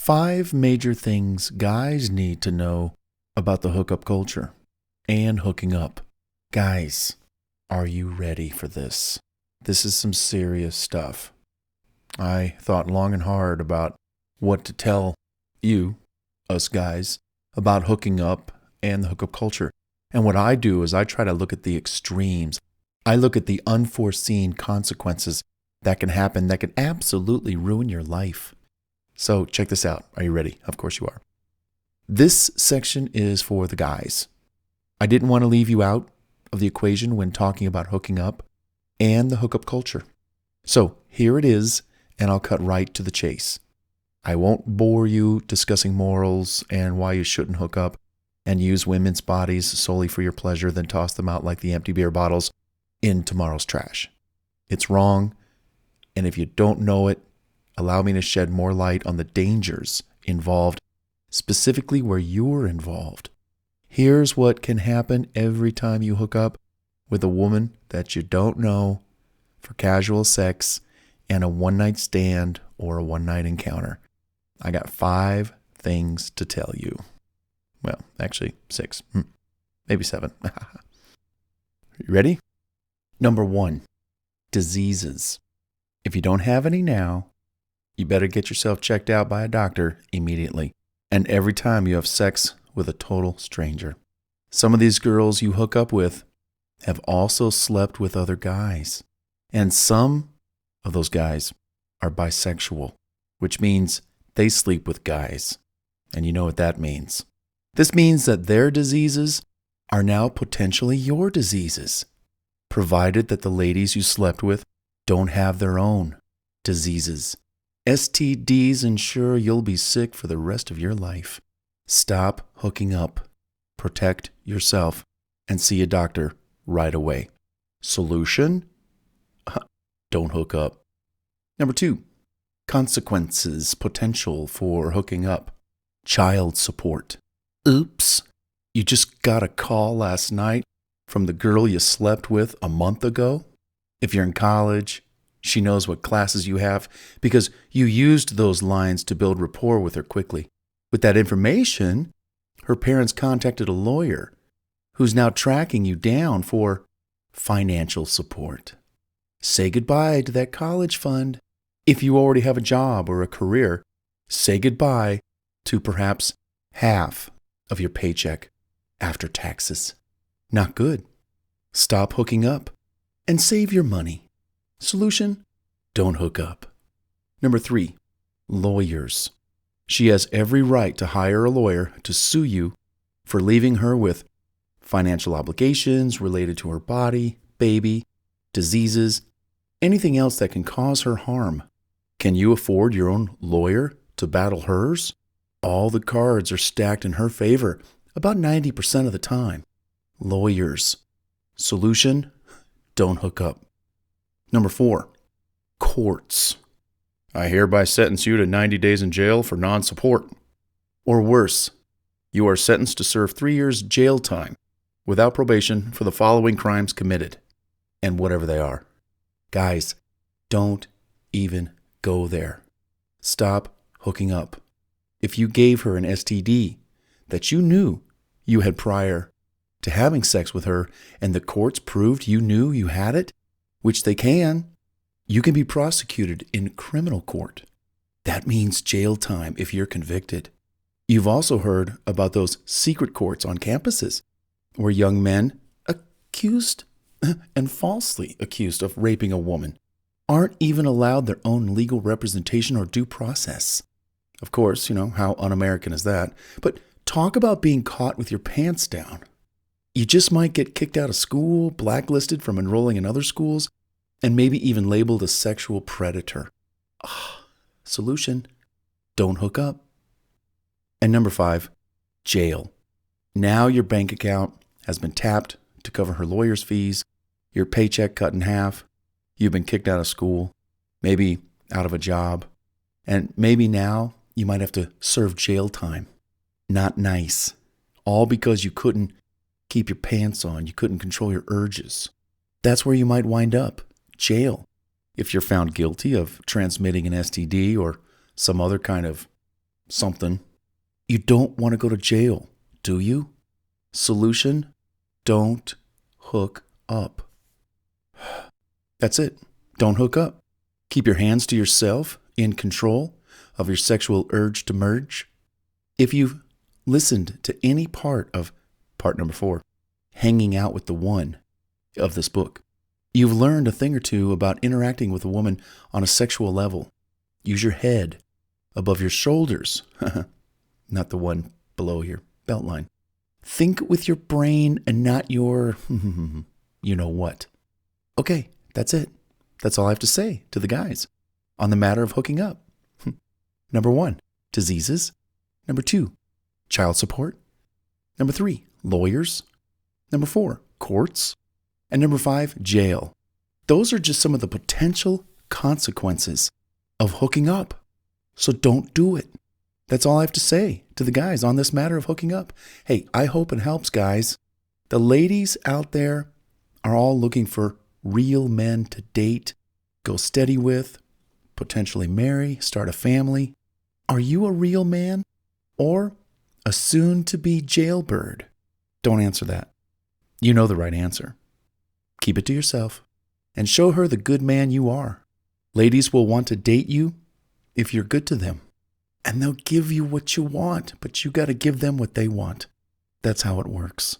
5 major things guys need to know about the hookup culture and hooking up. Guys, are you ready for this? This is some serious stuff. I thought long and hard about what to tell you, us guys, about hooking up and the hookup culture. And what I do is I try to look at the extremes. I look at the unforeseen consequences that can happen that can absolutely ruin your life. So check this out. Are you ready? Of course you are. This section is for the guys. I didn't want to leave you out of the equation when talking about hooking up and the hookup culture. So here it is, and I'll cut right to the chase. I won't bore you discussing morals and why you shouldn't hook up and use women's bodies solely for your pleasure, then toss them out like the empty beer bottles in tomorrow's trash. It's wrong, and if you don't know it, allow me to shed more light on the dangers involved, specifically where you're involved. Here's what can happen every time you hook up with a woman that you don't know for casual sex and a one-night stand or a one-night encounter. I got 5 things to tell you. Well, actually 6, maybe 7. You ready? Number 1, diseases. If you don't have any now, you better get yourself checked out by a doctor immediately. And every time you have sex with a total stranger. Some of these girls you hook up with have also slept with other guys. And some of those guys are bisexual, which means they sleep with guys. And you know what that means. This means that their diseases are now potentially your diseases, provided that the ladies you slept with don't have their own diseases. STDs ensure you'll be sick for the rest of your life. Stop hooking up. Protect yourself and see a doctor right away. Solution? Don't hook up. Number 2, consequences potential for hooking up. Child support. Oops, you just got a call last night from the girl you slept with a month ago. If you're in college, she knows what classes you have because you used those lines to build rapport with her quickly. With that information, her parents contacted a lawyer who's now tracking you down for financial support. Say goodbye to that college fund. If you already have a job or a career, say goodbye to perhaps half of your paycheck after taxes. Not good. Stop hooking up and save your money. Solution? Don't hook up. Number 3, lawyers. She has every right to hire a lawyer to sue you for leaving her with financial obligations related to her body, baby, diseases, anything else that can cause her harm. Can you afford your own lawyer to battle hers? All the cards are stacked in her favor about 90% of the time. Lawyers. Solution? Don't hook up. Number 4, courts. I hereby sentence you to 90 days in jail for non-support. Or worse, you are sentenced to serve 3 years jail time without probation for the following crimes committed, and whatever they are. Guys, don't even go there. Stop hooking up. If you gave her an STD that you knew you had prior to having sex with her and the courts proved you knew you had it, which they can, you can be prosecuted in criminal court. That means jail time if you're convicted. You've also heard about those secret courts on campuses where young men accused and falsely accused of raping a woman aren't even allowed their own legal representation or due process. Of course, how un-American is that? But talk about being caught with your pants down. You just might get kicked out of school, blacklisted from enrolling in other schools, and maybe even labeled a sexual predator. Solution? Don't hook up. And number 5, jail. Now your bank account has been tapped to cover her lawyer's fees, your paycheck cut in half, you've been kicked out of school, maybe out of a job, and maybe now you might have to serve jail time. Not nice. All because you couldn't keep your pants on, you couldn't control your urges. That's where you might wind up. Jail. If you're found guilty of transmitting an STD or some other kind of something. You don't want to go to jail, do you? Solution: don't hook up. That's it. Don't hook up. Keep your hands to yourself, in control of your sexual urge to merge. If you've listened to any part of part number 4, hanging out with the one of this book, you've learned a thing or two about interacting with a woman on a sexual level. Use your head above your shoulders, not the one below your belt line. Think with your brain and not your you know what. Okay, that's it. That's all I have to say to the guys on the matter of hooking up. Number 1, diseases. Number 2, child support. Number 3, lawyers. Number 4, courts. And number 5, jail. Those are just some of the potential consequences of hooking up. So don't do it. That's all I have to say to the guys on this matter of hooking up. Hey, I hope it helps, guys. The ladies out there are all looking for real men to date, go steady with, potentially marry, start a family. Are you a real man or a soon-to-be jailbird? Don't answer that. You know the right answer. Keep it to yourself and show her the good man you are. Ladies will want to date you if you're good to them. And they'll give you what you want, but you got to give them what they want. That's how it works.